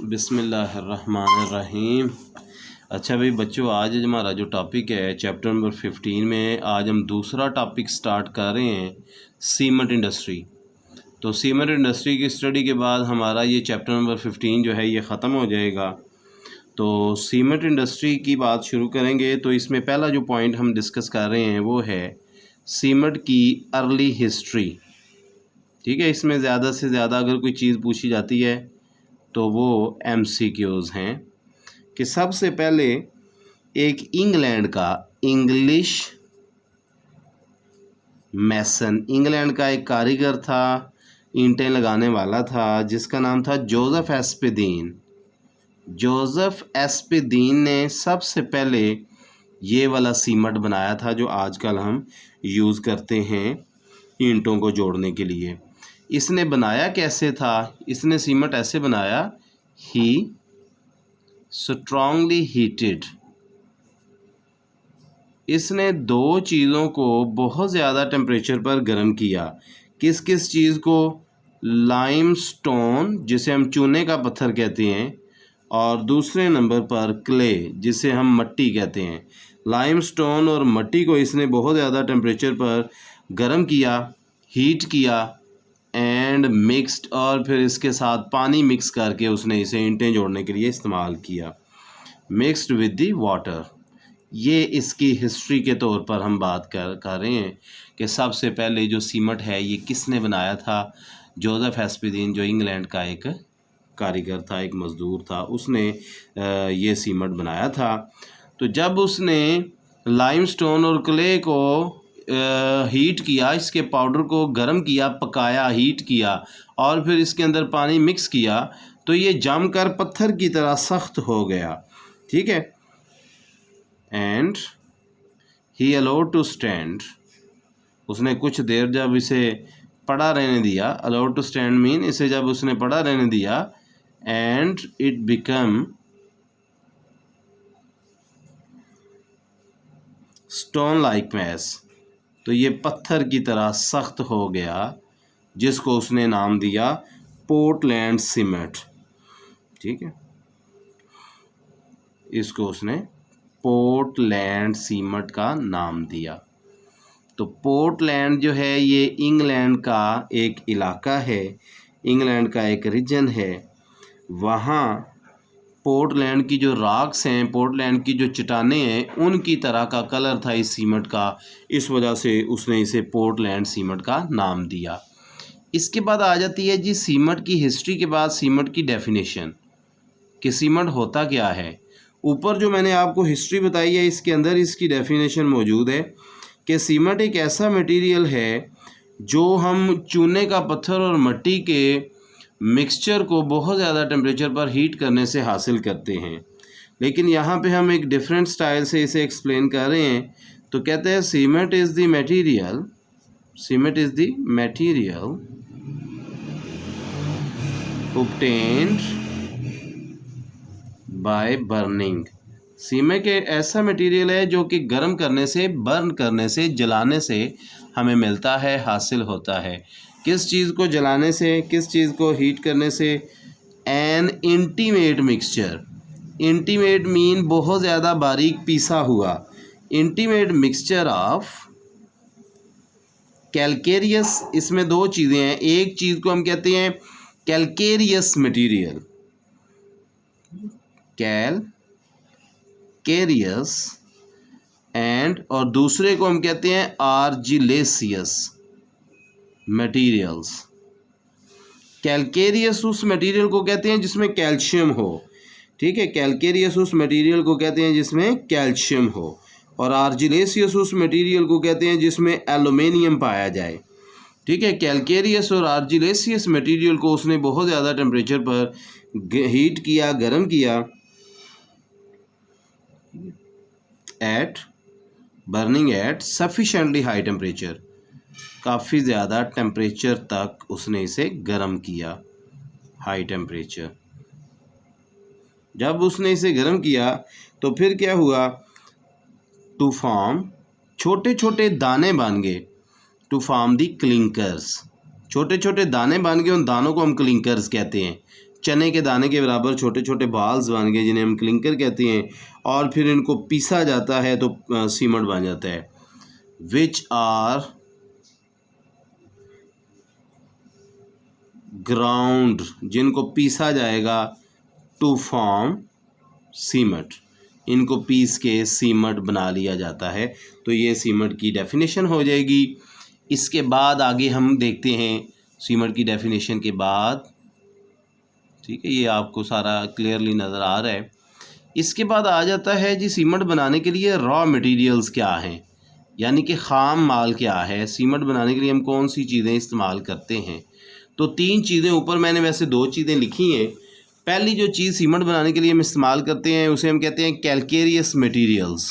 बिस्मिल्लाहिर्रहमानिर्रहीम। अच्छा भाई बच्चों, आज हमारा जो टॉपिक है चैप्टर नंबर 15 में आज हम दूसरा टॉपिक स्टार्ट कर रहे हैं, सीमेंट इंडस्ट्री। तो सीमेंट इंडस्ट्री की स्टडी के बाद हमारा ये चैप्टर नंबर 15 जो है ये ख़त्म हो जाएगा। तो सीमेंट इंडस्ट्री की बात शुरू करेंगे। तो इसमें पहला जो पॉइंट हम डिस्कस कर रहे हैं वो है सीमेंट की अर्ली हिस्ट्री। ठीक है, इसमें ज़्यादा से ज़्यादा अगर कोई चीज़ पूछी जाती है तो वो MCQs हैं कि सबसे पहले एक इंग्लैंड का इंग्लिश मैसन, इंग्लैंड का एक कारीगर था, ईंटें लगाने वाला था, जिसका नाम था जोसेफ एस्पेदीन। जोसेफ एस्पेदीन ने सबसे पहले ये वाला सीमेंट बनाया था जो आजकल हम यूज़ करते हैं ईंटों को जोड़ने के लिए। इसने बनाया कैसे था? इसने सीमेंट ऐसे बनाया, ही स्ट्रांगली हीटेड। इसने दो चीज़ों को बहुत ज़्यादा टेम्परेचर पर गर्म किया। किस किस चीज़ को? लाइमस्टोन, जिसे हम चूने का पत्थर कहते हैं, और दूसरे नंबर पर क्ले, जिसे हम मट्टी कहते हैं। लाइमस्टोन और मट्टी को इसने बहुत ज़्यादा टेम्परेचर पर गर्म किया, हीट किया एंड मिक्स्ड, और फिर इसके साथ पानी मिक्स करके उसने इसे ईंटें जोड़ने के लिए इस्तेमाल किया, मिक्स्ड विद दी वाटर। ये इसकी हिस्ट्री के तौर पर हम बात कर रहे हैं कि सबसे पहले जो सीमेंट है ये किसने बनाया था? जोसेफ एस्पेदीन, जो इंग्लैंड का एक कारीगर था, एक मज़दूर था, उसने ये सीमेंट बनाया था। तो जब उसने लाइमस्टोन और क्ले को हीट किया, इसके पाउडर को गर्म किया, पकाया, हीट किया और फिर इसके अंदर पानी मिक्स किया, तो ये जमकर पत्थर की तरह सख्त हो गया। ठीक है, and he allowed to stand. उसने कुछ देर जब इसे पड़ा रहने दिया, अलाउड टू स्टैंड मीन इसे जब उसने पड़ा रहने दिया, and it become stone like mass. तो ये पत्थर की तरह सख्त हो गया, जिसको उसने नाम दिया पोर्टलैंड सीमेंट। ठीक है, इसको उसने पोर्टलैंड सीमेंट का नाम दिया। तो पोर्टलैंड जो है ये इंग्लैंड का एक इलाका है, इंग्लैंड का एक रीजन है। वहाँ पोर्टलैंड की जो रॉक्स हैं, पोर्टलैंड की जो चट्टानें हैं, उनकी तरह का कलर था इस सीमेंट का। इस वजह से उसने इसे पोर्टलैंड सीमेंट का नाम दिया। इसके बाद आ जाती है जी सीमेंट की हिस्ट्री के बाद सीमेंट की डेफिनेशन कि सीमेंट होता क्या है। ऊपर जो मैंने आपको हिस्ट्री बताई है इसके अंदर इसकी डेफिनेशन मौजूद है कि सीमेंट एक ऐसा मटेरियल है जो हम चूने का पत्थर और मिट्टी के मिक्सचर को बहुत ज़्यादा टेम्परेचर पर हीट करने से हासिल करते हैं। लेकिन यहाँ पे हम एक डिफरेंट स्टाइल से इसे एक्सप्लेन कर रहे हैं। तो कहते हैं cement is the material, cement is the material obtained by burning. Cement एक ऐसा मटेरियल है जो कि गर्म करने से, बर्न करने से, जलाने से हमें मिलता है, हासिल होता है। किस चीज़ को जलाने से, किस चीज़ को हीट करने से? N intimate mixture. Intimate mean बहुत ज़्यादा बारीक पीसा हुआ। Intimate mixture of calcareous. इसमें दो चीज़ें हैं, एक चीज़ को हम कहते हैं कैलकेरियस मटेरियल, कैलकेरियस, एंड और दूसरे को हम कहते हैं आर्जिलेसियस मटेरियल्स। कैलकेरियस उस मटेरियल को कहते हैं जिसमें कैल्शियम हो। ठीक है, कैलकेरियस उस मटेरियल को कहते हैं जिसमें कैल्शियम हो, और आर्जिलेसियस उस मटेरियल को कहते हैं जिसमें एल्युमिनियम पाया जाए। ठीक है, कैलकेरियस और आर्जिलेसियस मटेरियल को उसने बहुत ज़्यादा टेम्परेचर पर हीट किया, गर्म किया, at burning at sufficiently high temperature. काफ़ी ज़्यादा टेम्परेचर तक उसने इसे गर्म किया, हाई टेम्परेचर। जब उसने इसे गर्म किया तो फिर क्या हुआ? टू फॉर्म, छोटे छोटे दाने बन गए, टू फॉर्म दी क्लिंकर्स। छोटे छोटे दाने बन गए, उन दानों को हम क्लिंकर्स कहते हैं। चने के दाने के बराबर छोटे छोटे बाल्स बन गए जिन्हें हम क्लिंकर कहते हैं, और फिर इनको पीसा जाता है तो सीमेंट बन जाता है। विच आर ग्राउंड, जिनको पीसा जाएगा टू फॉर्म सीमेंट, इनको पीस के सीमेंट बना लिया जाता है। तो ये सीमेंट की डेफिनेशन हो जाएगी। इसके बाद आगे हम देखते हैं सीमेंट की डेफिनेशन के बाद, ठीक है, ये आपको सारा क्लियरली नज़र आ रहा है। इसके बाद आ जाता है जी सीमेंट बनाने के लिए रॉ मटेरियल्स क्या हैं, यानी कि ख़ाम माल क्या है। सीमेंट बनाने के लिए हम कौन सी चीज़ें इस्तेमाल करते हैं। तो 3 चीज़ें, ऊपर मैंने वैसे 2 चीज़ें लिखी हैं। पहली जो चीज़ सीमेंट बनाने के लिए हम इस्तेमाल करते हैं उसे हम कहते हैं कैलकेरियस मटेरियल्स,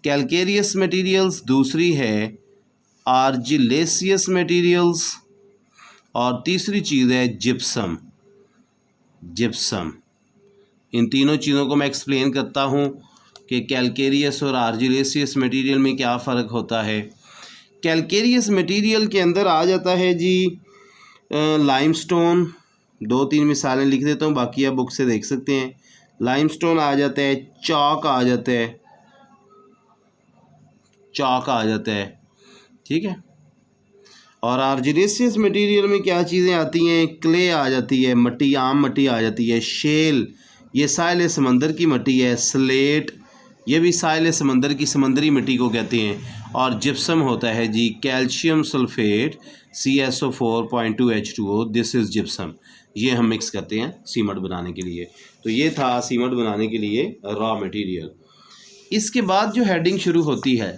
कैलकेरियस मटेरियल्स। दूसरी है आर्जिलेसियस मटेरियल्स, और तीसरी चीज़ है जिप्सम, जिप्सम। इन तीनों चीज़ों को मैं एक्सप्लेन करता हूँ कि कैलकेरियस और आर्जिलेसियस मटेरियल में क्या फ़र्क होता है। कैलकेरियस मटेरियल के अंदर आ जाता है जी लाइमस्टोन। 2-3 मिसालें लिख देता हूँ, बाकी आप बुक से देख सकते हैं। लाइमस्टोन आ जाता है, चॉक आ जाता है, चॉक आ जाता है, ठीक है। और आर्जिलेसियस मटेरियल में क्या चीज़ें आती हैं, क्ले आ जाती है, मट्टी, आम मट्टी आ जाती है, शेल, ये साहिल समंदर की मट्टी है, स्लेट, ये भी साहिल समंदर की समंदरी मिट्टी को कहते हैं। और जिप्सम होता है जी calcium sulphate CSO4.2H2O, this is gypsum. ये हम मिक्स करते हैं सीमेंट बनाने के लिए। तो ये था सीमेंट बनाने के लिए रॉ मटेरियल। इसके बाद जो हेडिंग शुरू होती है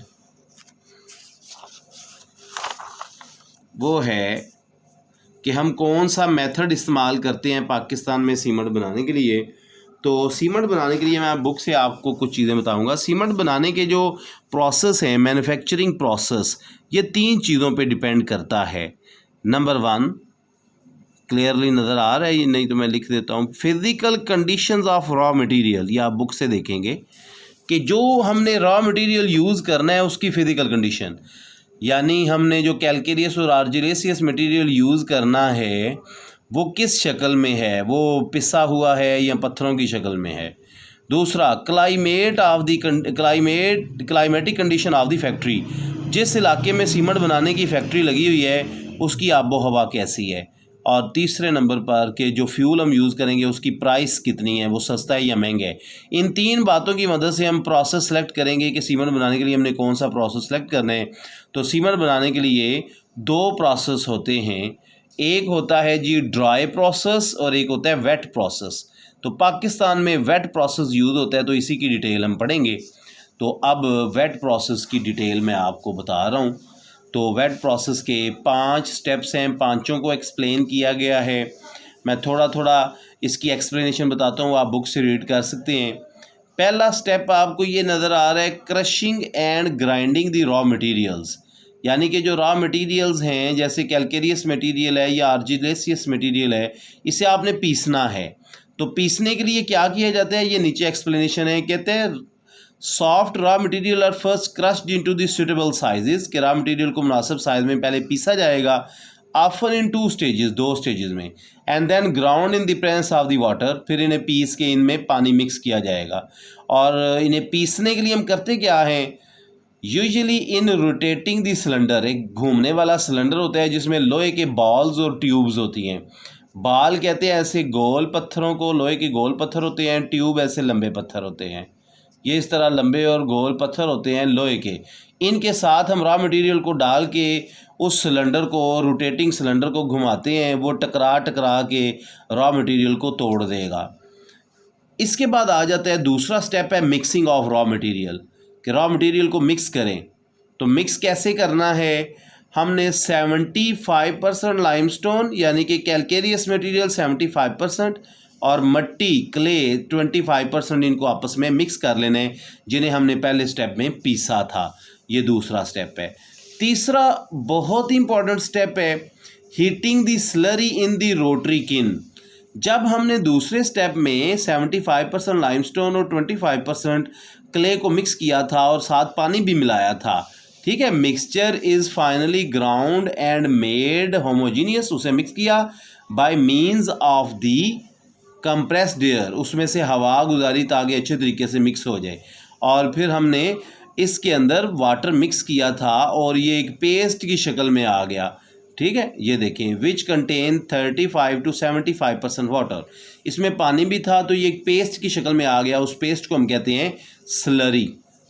वो है कि हम कौन सा मेथड इस्तेमाल करते हैं पाकिस्तान में सीमेंट बनाने के लिए। तो सीमेंट बनाने के लिए मैं बुक से आपको कुछ चीज़ें बताऊंगा। सीमेंट बनाने के जो प्रोसेस हैं, मैन्युफैक्चरिंग प्रोसेस, ये 3 चीज़ों पे डिपेंड करता है। नंबर 1 क्लियरली नज़र आ रहा है, ये नहीं तो मैं लिख देता हूँ, physical conditions of raw material. ये आप बुक से देखेंगे कि जो हमने रॉ मटेरियल यूज़ करना है उसकी फ़िज़िकल कंडीशन, यानी हमने जो कैलकेरियस और आर्जिलेसियस मटेरियल यूज़ करना है वो किस शक्ल में है, वो पिसा हुआ है या पत्थरों की शक्ल में है। दूसरा climatic condition of the factory, जिस इलाके में सीमेंट बनाने की फैक्ट्री लगी हुई है उसकी आबो हवा कैसी है। और तीसरे नंबर पर कि जो फ्यूल हम यूज़ करेंगे उसकी प्राइस कितनी है, वो सस्ता है या महंगा है। इन 3 बातों की मदद से हम प्रोसेस सेलेक्ट करेंगे कि सीमेंट बनाने के लिए हमने कौन सा प्रोसेस सेलेक्ट करना है। तो सीमेंट बनाने के लिए 2 प्रोसेस होते हैं, एक होता है जी ड्राई प्रोसेस और एक होता है वेट प्रोसेस। तो पाकिस्तान में वेट प्रोसेस यूज़ होता है, तो इसी की डिटेल हम पढ़ेंगे। तो अब वेट प्रोसेस की डिटेल मैं आपको बता रहा हूँ। तो वेट प्रोसेस के 5 स्टेप्स हैं, पांचों को एक्सप्लेन किया गया है। मैं थोड़ा थोड़ा इसकी एक्सप्लेनेशन बताता हूँ, आप बुक से रीड कर सकते हैं। पहला स्टेप आपको ये नज़र आ रहा है, crushing and grinding the raw materials, यानी कि जो रॉ मटेरियल्स हैं जैसे कैलकेरियस मटेरियल है या आर्जिलेसियस मटेरियल है, इसे आपने पीसना है। तो पीसने के लिए क्या किया जाता है, ये नीचे एक्सप्लेनेशन है। कहते हैं soft raw material are first crushed into the suitable sizes, कि रॉ मटेरियल को मुनासिब साइज में पहले पीसा जाएगा, ऑफन इन 2 स्टेजेस, 2 स्टेजेस में, and then ground in the presence of the water, फिर इन्हें पीस के इनमें पानी मिक्स किया जाएगा। और इन्हें पीसने के लिए हम करते क्या हैं, usually in rotating the cylinder, एक घूमने वाला सिलेंडर होता है जिसमें लोहे के बॉल्स और ट्यूब्स होती हैं। बाल कहते हैं ऐसे गोल पत्थरों को, लोहे के गोल पत्थर होते हैं, ट्यूब ऐसे लंबे पत्थर होते हैं। ये इस तरह लंबे और गोल पत्थर होते हैं लोहे के। इनके साथ हम रॉ मटेरियल को डाल के उस सिलेंडर को, रोटेटिंग सिलेंडर को घुमाते हैं, वो टकरा टकरा के रॉ मटेरियल को तोड़ देगा। इसके बाद आ जाता है दूसरा स्टेप है मिक्सिंग ऑफ रॉ मटेरियल, कि रॉ मटेरियल को मिक्स करें। तो मिक्स कैसे करना है, हमने 75% लाइमस्टोन यानी कि कैलकेरियस मटेरियल 75% और मट्टी क्ले 25% इनको आपस में मिक्स कर लेना है, जिन्हें हमने पहले स्टेप में पीसा था। ये दूसरा स्टेप है। तीसरा बहुत ही इंपॉर्टेंट स्टेप है heating the slurry in the rotary किन। जब हमने दूसरे स्टेप में 75% लाइमस्टोन और 25% क्ले को मिक्स किया था और साथ पानी भी मिलाया था, ठीक है, mixture is finally ground and made homogeneous, उसे मिक्स किया, bye means of the compressed air, उसमें से हवा गुजारी ताकि अच्छे तरीके से मिक्स हो जाए। और फिर हमने इसके अंदर वाटर मिक्स किया था और ये एक पेस्ट की शक्ल में आ गया। ठीक है, ये देखें, विच कंटेन 35 to 75% वाटर, इसमें पानी भी था तो ये एक पेस्ट की शक्ल में आ गया। उस पेस्ट को हम कहते हैं स्लरी।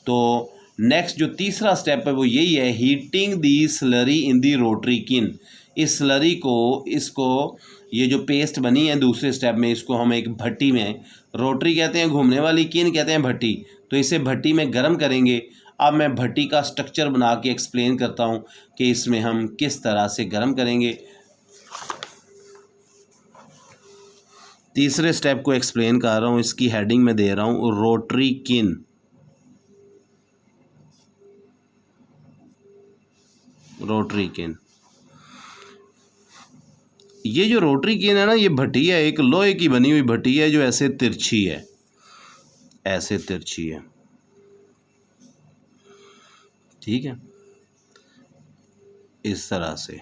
तो नेक्स्ट जो तीसरा स्टेप है वो यही है, हीटिंग दी स्लरी इन दी रोटरी किन। इस स्लरी को, इसको, ये जो पेस्ट बनी है दूसरे स्टेप में, इसको हम एक भट्टी में, रोटरी कहते हैं घूमने वाली, किन कहते हैं भट्टी, तो इसे भट्टी में गर्म करेंगे। अब मैं भट्टी का स्ट्रक्चर बना के एक्सप्लेन करता हूँ कि इसमें हम किस तरह से गर्म करेंगे। तीसरे स्टेप को एक्सप्लेन कर रहा हूँ, इसकी हेडिंग में दे रहा हूँ रोटरी किन। रोटरी किन, ये जो रोटरी किन है ना, ये भट्टी है, एक लोहे की बनी हुई भट्टी है जो ऐसे तिरछी है, ऐसे तिरछी है। ठीक है, इस तरह से।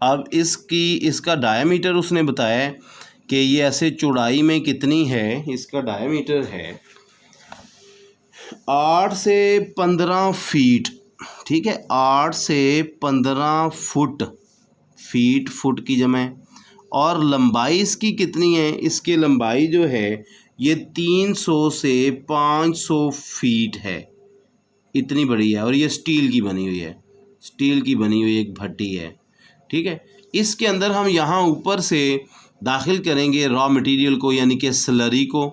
अब इसका डायमीटर उसने बताया है कि ये ऐसे चौड़ाई में कितनी है, इसका डायमीटर है 8 से 15 फीट। ठीक है, 8 से 15 फुट, फुट की जमा है। और लंबाई इसकी कितनी है, इसकी लंबाई जो है ये 300 से 500 फीट है, इतनी बड़ी है। और ये स्टील की बनी हुई है, स्टील की बनी हुई एक भट्टी है। ठीक है, इसके अंदर हम यहाँ ऊपर से दाखिल करेंगे रॉ मटेरियल को, यानी कि स्लरी को।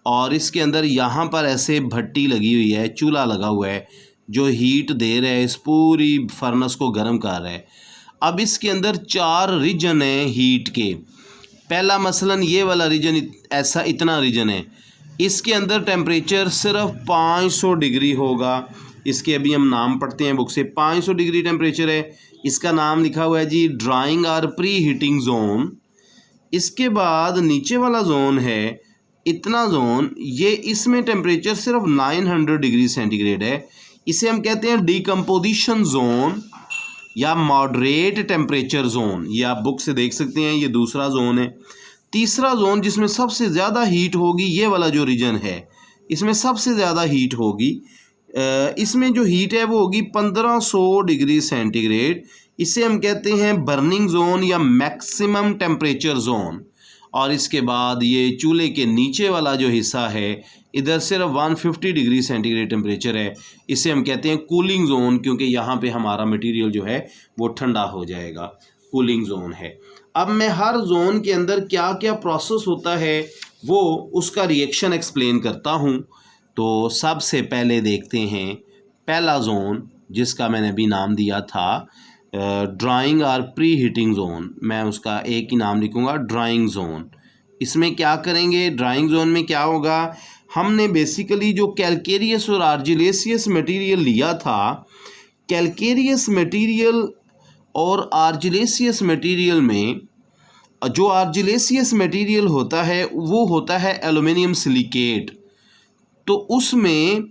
और इसके अंदर यहाँ पर ऐसे भट्टी लगी हुई है, चूल्हा लगा हुआ है जो हीट दे रहा है, इस पूरी फर्नेस को गर्म कर रहा है। अब इसके अंदर 4 रीजन हैं हीट के। पहला मसलन ये वाला रीजन, ऐसा इतना रीजन है, इसके अंदर टेम्परेचर सिर्फ 500 डिग्री होगा। इसके अभी हम नाम पढ़ते हैं बुक से। 500 डिग्री टेम्परेचर है, इसका नाम लिखा हुआ है जी ड्राइंग और प्री हीटिंग जोन। इसके बाद नीचे वाला जोन है, इतना जोन, ये इसमें टेम्परेचर सिर्फ 900 डिग्री सेंटीग्रेड है। इसे हम कहते हैं डिकम्पोजिशन जोन या मॉडरेट टेम्परेचर जोन। ये आप बुक से देख सकते हैं, ये दूसरा जोन है। तीसरा जोन जिसमें सबसे ज़्यादा हीट होगी, ये वाला जो रीजन है इसमें सबसे ज़्यादा हीट होगी। इसमें जो हीट है वो होगी 1500 डिग्री सेंटीग्रेड। इसे हम कहते हैं बर्निंग जोन या मैक्सिमम टेम्परेचर जोन। और इसके बाद ये चूल्हे के नीचे वाला जो हिस्सा है, इधर सिर्फ 150 डिग्री सेंटीग्रेड टेम्परेचर है, इसे हम कहते हैं कूलिंग जोन, क्योंकि यहाँ पे हमारा मटेरियल जो है वो ठंडा हो जाएगा, कूलिंग जोन है। अब मैं हर जोन के अंदर क्या क्या प्रोसेस होता है वो उसका रिएक्शन एक्सप्लेन करता हूँ। तो सबसे पहले देखते हैं पहला जोन, जिसका मैंने अभी नाम दिया था ड्राइंग और प्री हीटिंग जोन। मैं उसका एक ही नाम लिखूँगा, ड्राइंग जोन। इसमें क्या करेंगे, ड्राइंग जोन में क्या होगा, हमने बेसिकली जो कैलकेरियस और आर्जिलेसियस मटेरियल लिया था, कैलकेरियस मटेरियल और आर्जिलेसियस मटेरियल में जो आर्जिलेसियस मटेरियल होता है वो होता है एल्युमिनियम सिलिकेट। तो उसमें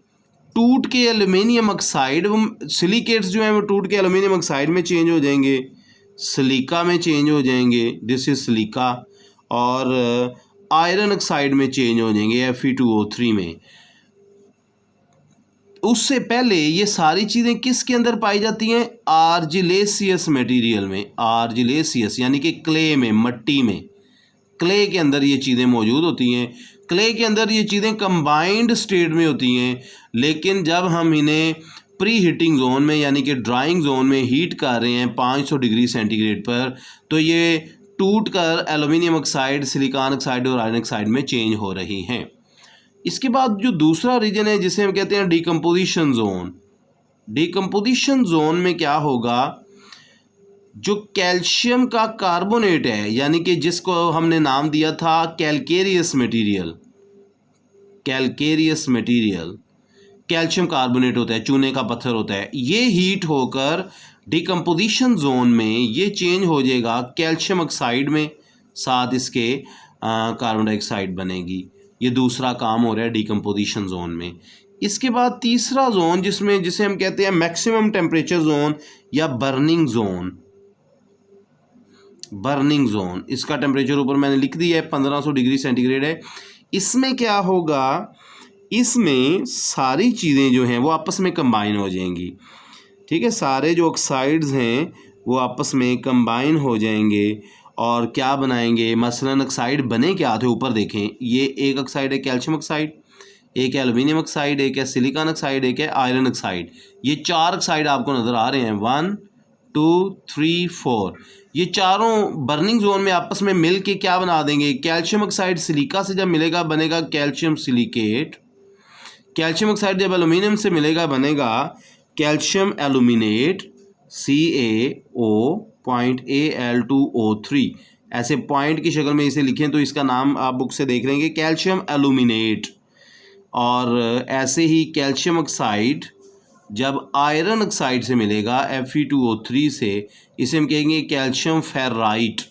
टूट के एल्युमिनियम ऑक्साइड, सिलिकेट्स जो हैं वो टूट के एल्युमिनियम ऑक्साइड में चेंज हो जाएंगे, सिलिका में चेंज हो जाएंगे, दिस इज सिलिका। और आयरन ऑक्साइड में चेंज हो जाएंगे, Fe2O3 में। उससे पहले ये सारी चीज़ें किसके अंदर पाई जाती हैं, आर्जिलेसियस मटेरियल में। आर्जिलेसियस यानी कि क्ले में, मट्टी में, क्ले के अंदर ये चीज़ें मौजूद होती हैं। क्ले के अंदर ये चीज़ें कंबाइंड स्टेट में होती हैं, लेकिन जब हम इन्हें प्री हीटिंग जोन में यानी कि ड्राइंग जोन में हीट कर रहे हैं 500 डिग्री सेंटीग्रेड पर, तो ये टूट कर एल्युमिनियम ऑक्साइड, सिलिकॉन ऑक्साइड और आयरन ऑक्साइड में चेंज हो रही हैं। इसके बाद जो दूसरा रीजन है जिसे हम कहते हैं डिकम्पोजिशन जोन। डिकम्पोजिशन जोन में क्या होगा, जो कैल्शियम का कार्बोनेट है, यानी कि जिसको हमने नाम दिया था calcareous material, calcareous material calcium carbonate होता है, चूने का पत्थर होता है, ये हीट होकर डिकम्पोजिशन जोन में ये चेंज हो जाएगा कैल्शियम ऑक्साइड में, साथ इसके कार्बन डाइऑक्साइड बनेगी। ये दूसरा काम हो रहा है डिकम्पोजिशन जोन में। इसके बाद तीसरा जोन जिसे हम कहते हैं मैक्सिमम टेम्परेचर जोन या बर्निंग जोन। बर्निंग जोन, इसका टेम्परेचर ऊपर मैंने लिख दिया है 1500 डिग्री सेंटीग्रेड है। इसमें क्या होगा, इसमें सारी चीज़ें जो हैं वो आपस में कंबाइन हो जाएंगी। ठीक है, सारे जो ऑक्साइड्स हैं वो आपस में कंबाइन हो जाएंगे और क्या बनाएंगे, मसलन ऑक्साइड बने क्या थे, ऊपर देखें, ये एक ऑक्साइड है कैल्शियम ऑक्साइड, एक है एल्यूमिनियम ऑक्साइड, एक है सिलिकॉन ऑक्साइड, एक है आयरन ऑक्साइड। ये 4 ऑक्साइड आपको नज़र आ रहे हैं, 1 2 3 4। ये चारों बर्निंग जोन में आपस में मिल के क्या बना देंगे, कैल्शियम ऑक्साइड सिलिका से जब मिलेगा बनेगा कैल्शियम सिलिकेट। कैल्शियम ऑक्साइड जब एल्यूमिनियम से मिलेगा बनेगा कैल्शियम एल्यूमिनेट, CaO.Al2O3। ऐसे पॉइंट की शक्ल में इसे लिखें तो इसका नाम आप बुक से देख लेंगे, कैल्शियम एल्यूमिनेट। और ऐसे ही कैल्शियम ऑक्साइड जब आयरन ऑक्साइड से मिलेगा Fe2O3 से, इसे हम कहेंगे कैल्शियम फेराइट।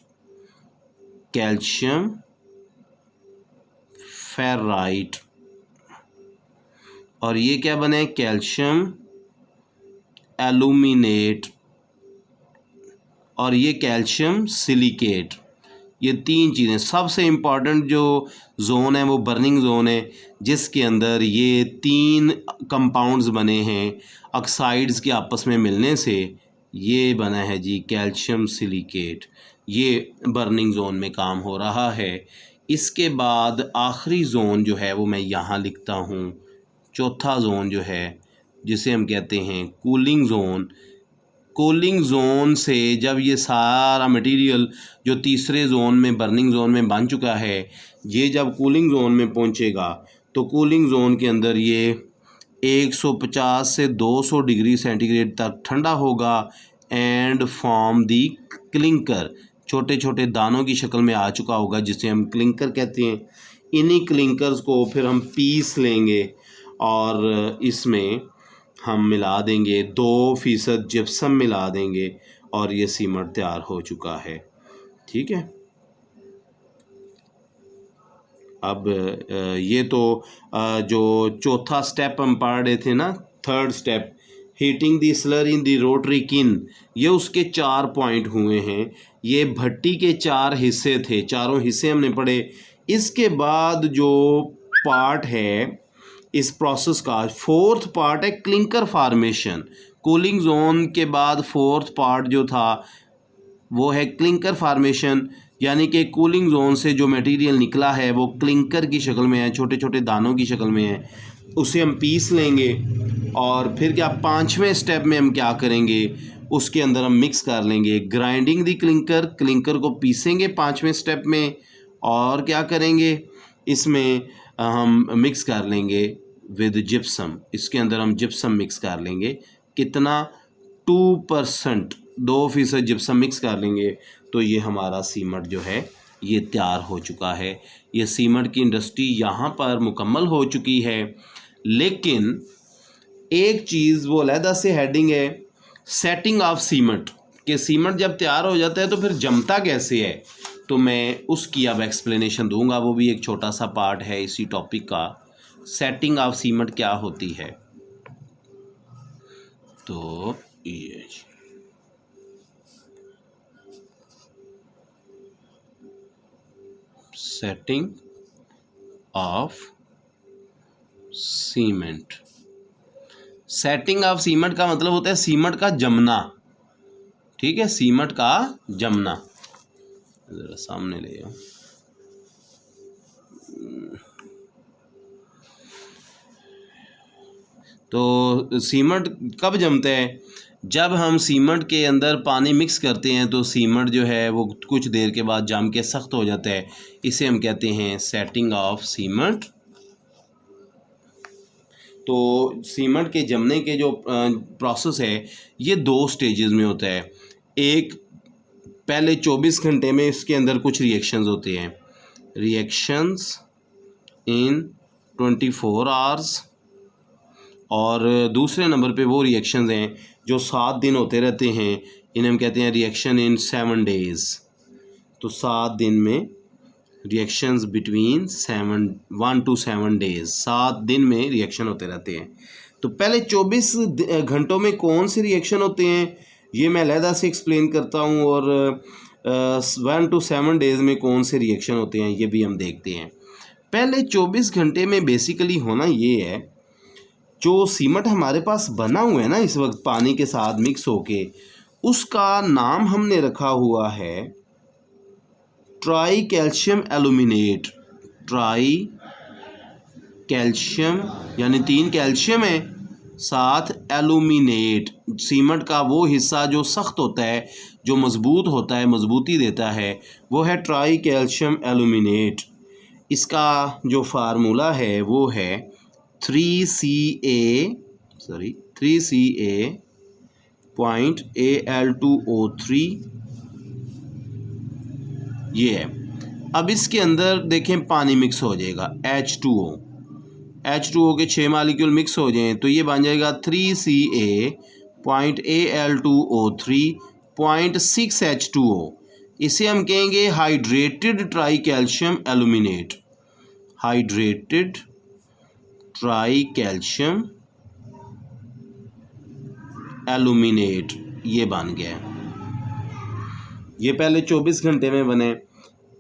Calcium ferrite. और ये क्या बने, कैल्शियम एल्यूमिनेट। और ये कैल्शियम सिलिकेट। ये 3 चीज़ें। सबसे इम्पॉर्टेंट जो जोन है वो बर्निंग जोन है, जिसके अंदर ये 3 कंपाउंड्स बने हैं ऑक्साइड्स के आपस में मिलने से, ये बना है जी कैल्शियम सिलिकेट। ये बर्निंग जोन में काम हो रहा है। इसके बाद आखिरी जोन जो है वो मैं यहाँ लिखता हूँ, चौथा जोन जो है जिसे हम कहते हैं कूलिंग जोन। कूलिंग जोन से जब ये सारा मटेरियल जो तीसरे जोन में बर्निंग जोन में बन चुका है, ये जब कूलिंग जोन में पहुंचेगा तो कूलिंग जोन के अंदर ये 150 से 200 डिग्री सेंटीग्रेड तक ठंडा होगा एंड फॉर्म दी क्लिंकर। छोटे छोटे दानों की शक्ल में आ चुका होगा जिसे हम क्लिंकर कहते हैं। इन्हीं क्लिंकर्स को फिर हम पीस लेंगे और इसमें हम मिला देंगे 2% जिप्सम मिला देंगे और ये सीमेंट तैयार हो चुका है। ठीक है, अब ये तो जो चौथा स्टेप हम पढ़ रहे थे ना, थर्ड स्टेप, हीटिंग दी स्लरी इन दी रोटरी किन, ये उसके 4 पॉइंट हुए हैं। ये भट्टी के 4 हिस्से थे, चारों हिस्से हमने पढ़े। इसके बाद जो पार्ट है इस प्रोसेस का, 4th पार्ट है क्लिंकर फार्मेशन। कूलिंग जोन के बाद 4th पार्ट जो था वो है क्लिंकर फार्मेशन, यानी कि कूलिंग जोन से जो मटेरियल निकला है वो क्लिंकर की शक्ल में है, छोटे छोटे दानों की शक्ल में है। उसे हम पीस लेंगे और फिर क्या 5वें स्टेप में हम क्या करेंगे, उसके अंदर हम मिक्स कर लेंगे ग्राइंडिंग दी क्लिंकर। क्लिंकर को पीसेंगे 5वें स्टेप में और क्या करेंगे, इसमें हम मिक्स कर लेंगे विद जिप्सम। इसके अंदर हम जिप्सम मिक्स कर लेंगे, कितना, 2%, 2% जिप्सम मिक्स कर लेंगे तो ये हमारा सीमेंट जो है ये तैयार हो चुका है। ये सीमेंट की इंडस्ट्री यहाँ पर मुकम्मल हो चुकी है। लेकिन एक चीज़ वो अलहदा से हेडिंग है, सेटिंग ऑफ सीमेंट, कि सीमेंट जब तैयार हो जाता है तो फिर जमता कैसे है, तो मैं उसकी अब एक्सप्लेनेशन दूंगा। वो भी एक छोटा सा पार्ट है इसी टॉपिक का, सेटिंग ऑफ सीमेंट क्या होती है। तो ये setting of cement, setting of cement का मतलब होता है सीमेंट का जमना। ठीक है, सीमेंट का जमना। जरा सामने ले आओ। तो सीमेंट कब जमता है, जब हम सीमेंट के अंदर पानी मिक्स करते हैं तो सीमेंट जो है वो कुछ देर के बाद जम के सख्त हो जाता है। इसे हम कहते हैं सेटिंग ऑफ सीमेंट। तो सीमेंट के जमने के जो प्रोसेस है ये 2 स्टेजेस में होता है। एक, पहले 24 घंटे में इसके अंदर कुछ रिएक्शंस होते हैं, रिएक्शंस इन 24 आवर्स। और दूसरे नंबर पे वो रिएक्शंस हैं जो 7 दिन होते रहते हैं, इन्हें हम कहते हैं रिएक्शन इन 7 डेज़। तो 7 दिन में रिएक्शंस बिटवीन 1 to 7 डेज, 7 दिन में रिएक्शन होते रहते हैं। तो पहले 24 घंटों में कौन से रिएक्शन होते हैं ये मैं अलहदा से एक्सप्लेन करता हूँ, और 1 to 7 डेज़ में कौन से रिएक्शन होते हैं ये भी हम देखते हैं। पहले 24 घंटे में बेसिकली होना ये है, जो सीमेंट हमारे पास बना हुआ है ना इस वक्त पानी के साथ मिक्स होके, उसका नाम हमने रखा हुआ है try calcium aluminate. Try calcium यानी 3 कैल्शियम है, साथ एल्यूमिनेट सीमेंट का वो हिस्सा जो सख्त होता है, जो मज़बूत होता है, मज़बूती देता है, वो है ट्राई कैल्शियम एल्यूमिनेट। इसका जो फार्मूला है वो है 3Ca.Al2O3 ये है। अब इसके अंदर देखें पानी मिक्स हो जाएगा, H2O के 6 मालिक्यूल मिक्स हो जाएं तो ये बन जाएगा 3Ca.Al2O3.6H2O। इसे हम कहेंगे hydrated try calcium aluminate. Hydrated try calcium aluminate ये बन गया। ये पहले 24 घंटे में बने।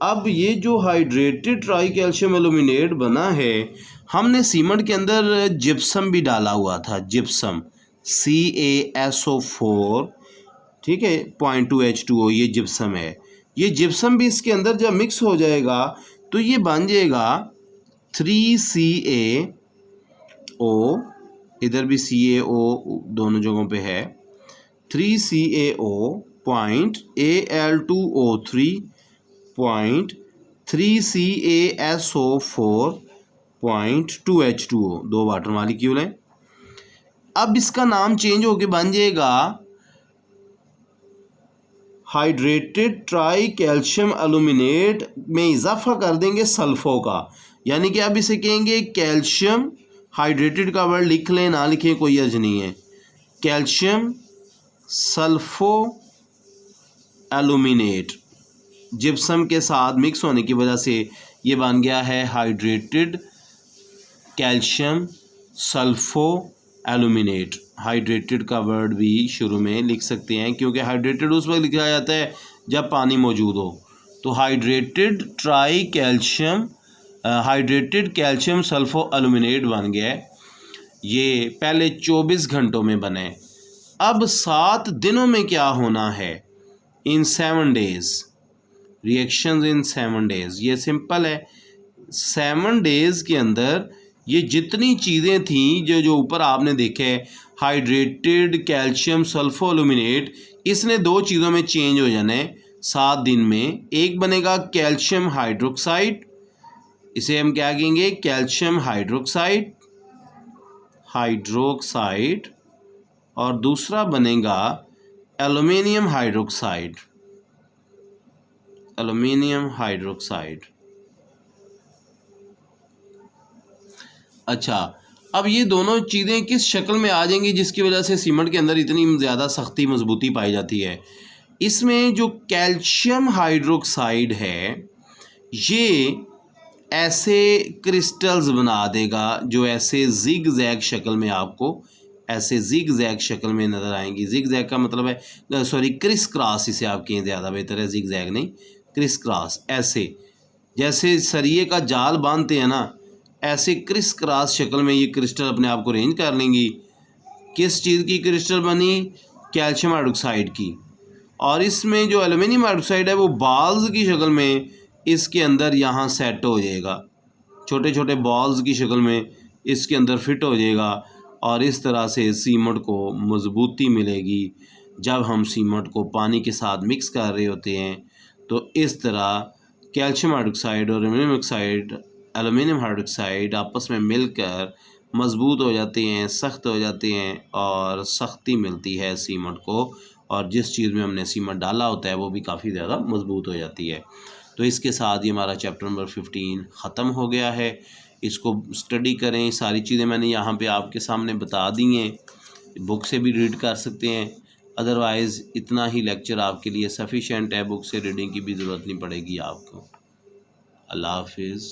अब ये जो हाइड्रेटेड ट्राई कैल्शियम एल्यूमिनेट बना है, हमने सीमेंट के अंदर जिप्सम भी डाला हुआ था, जिप्सम CaSO4, ठीक है, 0.2H2O ये जिप्सम है। ये जिप्सम भी इसके अंदर जब मिक्स हो जाएगा तो ये बन जाएगा 3CaO, इधर भी CaO दोनों जगहों पे है, 3CaO.Al2O3.3CaSO4.2H2O, 2 वाटर मॉलिक्यूल हैं। अब इसका नाम चेंज होके बन जाएगा हाइड्रेटेड ट्राई कैल्शियम एल्यूमिनेट में इजाफा कर देंगे सल्फो का, यानी कि अब इसे कहेंगे कैल्शियम, हाइड्रेटेड का वर्ड लिख लें ना लिखें कोई अर्ज नहीं है, कैल्शियम सल्फो एल्यूमिनेट। जिप्सम के साथ मिक्स होने की वजह से ये बन गया है hydrated calcium sulpho aluminate. Hydrated का वर्ड भी शुरू में लिख सकते हैं, क्योंकि हाइड्रेटेड उस वक्त लिखा जाता है जब पानी मौजूद हो। तो hydrated try calcium, hydrated calcium sulpho aluminate बन गया। ये पहले 24 घंटों में बने। अब 7 दिनों में क्या होना है, इन 7 डेज़, रिएक्शंस इन 7 डेज़। ये सिंपल है, 7 डेज़ के अंदर ये जितनी चीज़ें थीं जो ऊपर आपने देखे, हाइड्रेटेड कैल्शियम सल्फो एल्यूमिनेट, इसने 2 चीज़ों में चेंज हो जाना है 7 दिन में। एक बनेगा कैल्शियम हाइड्रोक्साइड, इसे हम क्या कहेंगे, कैल्शियम हाइड्रोक्साइड, और दूसरा बनेगा एल्यूमिनियम हाइड्रोक्साइड, अच्छा, अब ये दोनों चीज़ें किस शक्ल में आ जाएंगी जिसकी वजह से सीमेंट के अंदर इतनी ज़्यादा सख्ती मजबूती पाई जाती है। इसमें जो कैल्शियम हाइड्रोक्साइड है ये ऐसे क्रिस्टल्स बना देगा जो ऐसे जिग जैग शक्ल में, आपको ऐसे जिग जैग शक्ल में नज़र आएंगी। जिग जैग का मतलब है, सॉरी, क्रिस क्रॉस, इसे आप कहें ज़्यादा बेहतर है, जिग जैग नहीं, क्रिस क्रॉस। ऐसे जैसे सरिये का जाल बांधते हैं ना, ऐसे क्रिस क्रॉस शक्ल में ये क्रिस्टल अपने आप को अरेंज कर लेंगी। किस चीज़ की क्रिस्टल बनी, कैल्शियम हाइड्रोक्साइड की। और इसमें जो एल्यूमिनियम हाइड्रोक्साइड है वो बॉल्स की शक्ल में इसके अंदर यहाँ सेट हो जाएगा, छोटे छोटे बॉल्स की शक्ल में इसके अंदर फिट हो जाएगा। और इस तरह से सीमेंट को मजबूती मिलेगी। जब हम सीमेंट को पानी के साथ मिक्स कर रहे होते हैं तो इस तरह कैल्शियम हाइड्रोक्साइड और एल्यूमिनियम हाइड्रोक्साइड आपस में मिलकर मजबूत हो जाते हैं, सख्त हो जाते हैं, और सख्ती मिलती है सीमेंट को। और जिस चीज़ में हमने सीमेंट डाला होता है वो भी काफ़ी ज़्यादा मजबूत हो जाती है। तो इसके साथ ही हमारा चैप्टर नंबर 15 ख़त्म हो गया है। इसको स्टडी करें, सारी चीज़ें मैंने यहाँ पे आपके सामने बता दी हैं, बुक से भी रीड कर सकते हैं। अदरवाइज़ इतना ही लेक्चर आपके लिए सफिशेंट है, बुक से रीडिंग की भी ज़रूरत नहीं पड़ेगी आपको। अल्लाह हाफिज़।